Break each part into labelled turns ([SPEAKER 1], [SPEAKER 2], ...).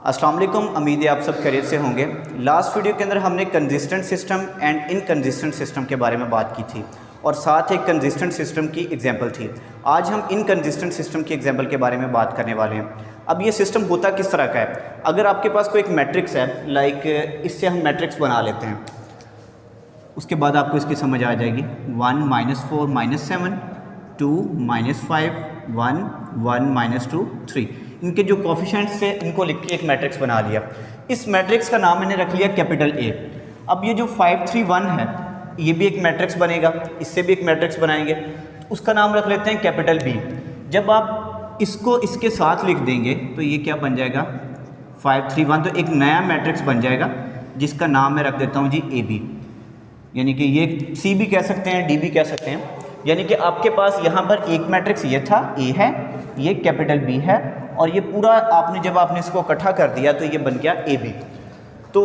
[SPEAKER 1] अस्सलाम वालेकुम, उम्मीद है आप सब खैरियत से होंगे। लास्ट वीडियो के अंदर हमने consistent system and inconsistent system के बारे में बात की थी और साथ एक कंसिस्टेंट सिस्टम की एग्जांपल थी। आज हम इनकंसिस्टेंट सिस्टम की एग्जांपल के बारे में बात करने वाले हैं। अब ये सिस्टम होता किस तरह का है। अगर आपके पास कोई एक मैट्रिक्स है, लाइक इससे हम मैट्रिक्स बना लेते हैं, उसके बाद आपको इसकी समझ आ जाएगी। 1 -4 -7 2 -5 1 1 -2 3, इनके जो कोफिशिएंट्स थे इनको लिख के एक मैट्रिक्स बना लिया। इस मैट्रिक्स का नाम मैंने रख लिया कैपिटल ए। अब ये जो 5 3 1 है, ये भी एक मैट्रिक्स बनेगा, इससे भी एक मैट्रिक्स बनाएंगे, उसका नाम रख लेते हैं कैपिटल बी। जब आप इसको इसके साथ लिख देंगे तो ये क्या बन जाएगा, 5 3 1, तो एक नया मैट्रिक्स बन जाएगा जिसका नाम मैं रख देता हूँ जी ए बी। यानी कि ये सी भी कह सकते हैं, डी भी कह सकते हैं। यानी कि आपके पास यहाँ पर एक मैट्रिक्स ये था, ए है, ये कैपिटल बी है, और ये पूरा आपने इसको इकट्ठा कर दिया तो ये बन गया ए बी। तो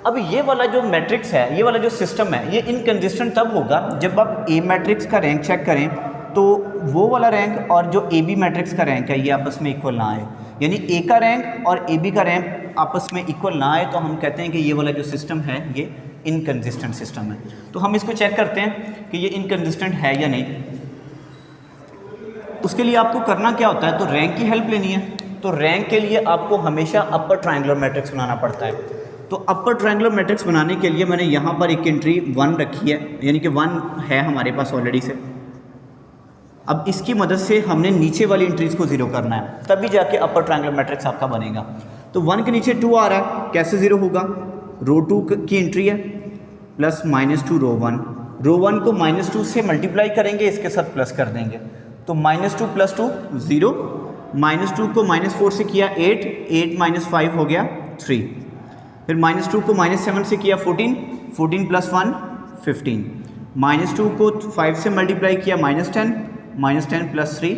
[SPEAKER 1] अब ये वाला जो मैट्रिक्स है, ये वाला जो सिस्टम है, ये इनकंसिस्टेंट तब होगा जब आप ए मैट्रिक्स का रैंक चेक करें तो वो वाला रैंक और जो ए बी मैट्रिक्स का रैंक है ये आपस में इक्वल ना आए। यानी ए का रैंक और ए बी का रैंक आपस में इक्वल ना आए तो हम कहते हैं कि ये वाला जो सिस्टम है ये इनकंसिस्टेंट सिस्टम है। तो हम इसको चेक करते हैं कि ये इनकंसिस्टेंट है या नहीं। उसके लिए आपको करना क्या होता है, तो रैंक की हेल्प लेनी है। तो रैंक के लिए आपको हमेशा अपर ट्रायंगुलर मैट्रिक्स बनाना पड़ता है। तो अपर ट्रायंगुलर मैट्रिक्स बनाने के लिए मैंने यहाँ पर एक एंट्री 1 रखी है, यानी कि 1 है हमारे पास ऑलरेडी से। अब इसकी मदद से हमने नीचे वाली एंट्रीज को 0 करना है, तभी जाके अपर ट्रायंगुलर मैट्रिक्स आपका बनेगा। तो 1 के नीचे 2 आ रहा है, कैसे 0 होगा, रो 2 की एंट्री है, प्लस -2 रो 1। रो 1 को -2 से मल्टीप्लाई करेंगे, इसके साथ प्लस कर देंगे, तो -2 + 2 0, -2 को -4 से किया 8 8 -5 हो गया 3, फिर -2 को -7 से किया 14 14 + 1 15, -2 को 5 से मल्टीप्लाई किया -10 -10 + 3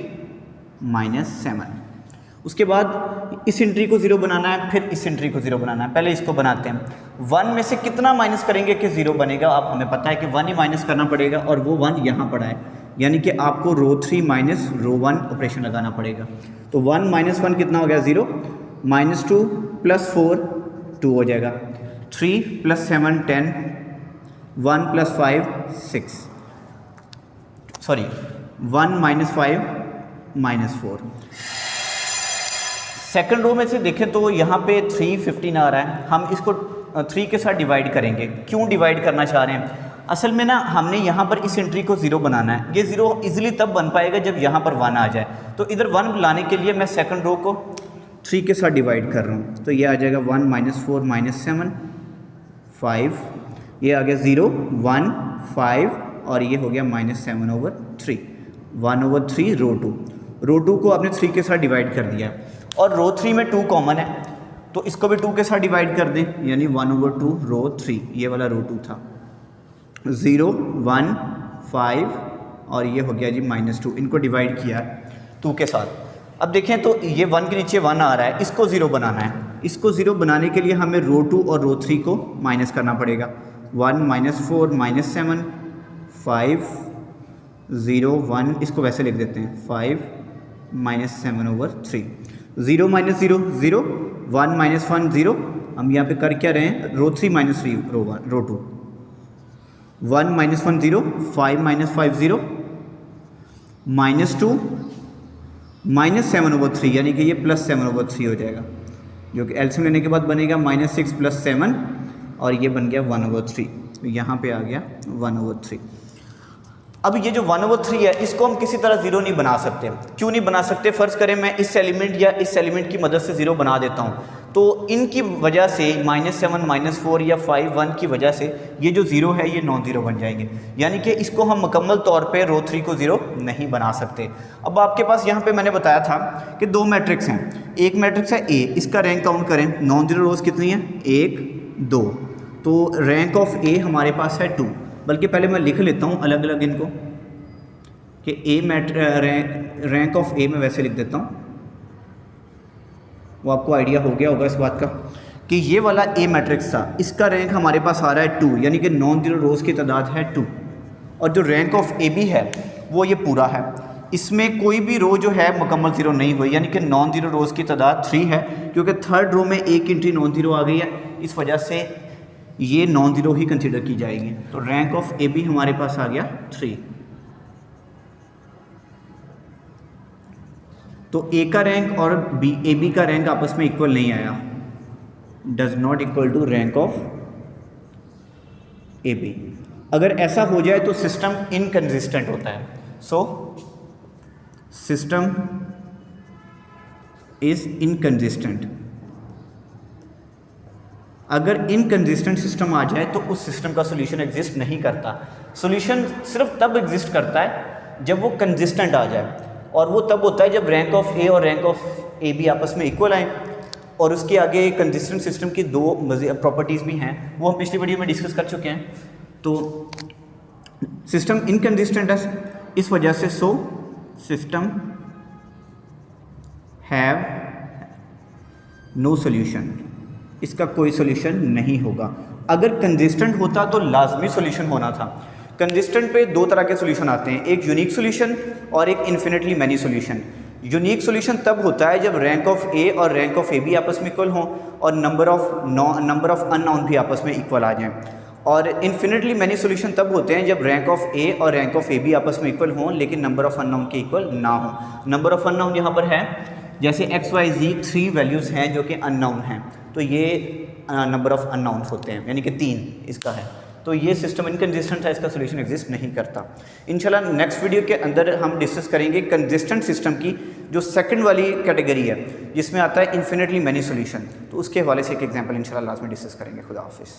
[SPEAKER 1] -7। उसके बाद इस एंट्री को 0 बनाना है, फिर इस एंट्री को 0 बनाना है। पहले इसको बनाते हैं। 1 में से कितना माइनस करेंगे कि 0 बनेगा, आप हमें पता है कि 1 ही माइनस करना पड़ेगा और वो 1 यहाँ पड़ा है, यानी कि आपको रो 3 माइनस रो 1 ऑपरेशन लगाना पड़ेगा। तो 1 - 1 कितना हो गया 0, -2 + 4 2 हो जाएगा, 3 + 7 10, 1 + 5 6, सॉरी 1 - 5 -4। सेकंड रो में से देखें तो यहाँ पे 3 15 आ रहा है, हम इसको 3 के साथ डिवाइड करेंगे। क्यों डिवाइड करना चाह रहे हैं, असल में ना हमने यहाँ पर इस एंट्री को 0 बनाना है। ये 0 इजीली तब बन पाएगा जब यहाँ पर 1 आ जाए। तो इधर 1 लाने के लिए मैं सेकंड रो को 3 के साथ डिवाइड कर रहा हूँ, तो ये आ जाएगा 1 -4 -7 5, ये आ गया 0 1 5, और ये हो गया -7/3 1/3 रो 2। रो 2 को आपने 3 के साथ डिवाइड कर दिया है, और रो 3 में 2 कॉमन है तो इसको भी 2 के साथ डिवाइड कर दें, यानी 1/2 रो 3, ये वाला रो 2 था, 0 1 5, और ये हो गया जी -2। इनको डिवाइड किया 2 के साथ। अब देखें तो ये 1 के नीचे 1 आ रहा है, इसको 0 बनाना है। इसको 0 बनाने के लिए हमें रो 2 और रो 3 को माइनस करना पड़ेगा। 1 -4 -7 5 0 1, इसको वैसे लिख देते हैं 5 -7/3, 0 - 0 0, 1 - 1 0। हम यहाँ पे कर क्या रहे हैं, रो 3 -3 रो 2, 1 - 1 0, 5 - 5 0, -2 -7/3, यानी कि ये +7/3 हो जाएगा, जो कि एलसीएम लेने के बाद बनेगा -6 + 7, और ये बन गया 1/3। तो यहाँ पे आ गया 1/3। अब ये जो 1/3 है, इसको हम किसी तरह 0 नहीं बना सकते। क्यों नहीं बना सकते, फ़र्ज़ करें मैं इस एलिमेंट या इस एलिमेंट की मदद से 0 बना देता हूँ, तो इनकी वजह से -7 -4 या 5 1 की वजह से ये जो 0 है ये नॉन ज़ीरो बन जाएंगे, यानी कि इसको हम मुकम्मल तौर पे रो 3 को 0 नहीं बना सकते। अब आपके पास यहाँ पे मैंने बताया था कि 2 मैट्रिक्स हैं। एक मैट्रिक्स है ए, इसका रैंक काउंट करें, नॉन ज़ीरो रोज़ कितनी है, 1 2, तो रैंक ऑफ ए हमारे पास है 2। बल्कि पहले मैं लिख लेता हूँ अलग अलग इनको कि रैंक ऑफ ए में वैसे लिख देता हूँ, वो आपको आइडिया हो गया होगा इस बात का कि ये वाला ए मैट्रिक्स था, इसका रैंक हमारे पास आ रहा है 2, यानी कि नॉन ज़ीरो रोज़ की तादाद है 2, और जो रैंक ऑफ ए बी है वो ये पूरा है। इसमें कोई भी रो जो है मुकम्मल ज़ीरो नहीं हुई, यानी कि नॉन ज़ीरो रोज़ की तादाद 3 है, क्योंकि थर्ड रो में एक एंट्री नॉन ज़ीरो आ गई है, इस वजह से ये नॉन ज़ीरो ही कंसीडर की जाएगी। तो रैंक ऑफ ए बी हमारे पास आ गया 3। तो ए का रैंक और ए बी का रैंक आपस में इक्वल नहीं आया, does not equal to rank of A B. अगर ऐसा हो जाए तो सिस्टम इनकंसिस्टेंट होता है। So system is inconsistent. अगर इनकंसिस्टेंट सिस्टम आ जाए तो उस सिस्टम का सोल्यूशन एग्जिस्ट नहीं करता। सोल्यूशन सिर्फ तब एग्जिस्ट करता है जब वो कंसिस्टेंट आ जाए, और वो तब होता है जब रैंक ऑफ ए और रैंक ऑफ ए बी आपस में इक्वल आए। और उसके आगे कंसिस्टेंट सिस्टम की दो प्रॉपर्टीज़ भी हैं, वो हम पिछली वीडियो में डिस्कस कर चुके हैं। तो सिस्टम इनकंसिस्टेंट है, इस वजह से so system have no solution, इसका कोई सॉल्यूशन नहीं होगा। अगर कंसिस्टेंट होता तो लाजमी सॉल्यूशन होना था। कंसिस्टेंट पे दो तरह के सॉल्यूशन आते हैं, एक यूनिक सॉल्यूशन और एक infinitely many solution. Unique solution तब होता है जब रैंक ऑफ ए और रैंक ऑफ ए बी आपस में इक्वल हों और नंबर ऑफ अननोन भी आपस में इक्वल आ जाएं। और इन्फिनिटली मैनी सॉल्यूशन तब होते हैं जब रैंक ऑफ ए और रैंक ऑफ ए बी आपस में इक्वल हों लेकिन नंबर ऑफ अननोन के इक्वल ना हो। नंबर ऑफ अननोन यहाँ पर है, जैसे एक्स वाई जी 3 वैल्यूज़ हैं जो कि अननोन हैं, तो ये नंबर ऑफ अननोन होते हैं, यानी कि 3 इसका है। तो ये सिस्टम इनकंसिस्टेंट है, इसका सोल्यूशन एग्जिस्ट नहीं करता। इंशाल्लाह नेक्स्ट वीडियो के अंदर हम डिस्कस करेंगे कंसिस्टेंट सिस्टम की जो सेकंड वाली कैटेगरी है, जिसमें आता है इन्फिनिटली मैनी सॉल्यूशन। तो उसके हवाले से एक एग्जांपल इंशाल्लाह लास्ट में डिस्कस करेंगे। खुदा हाफिज़।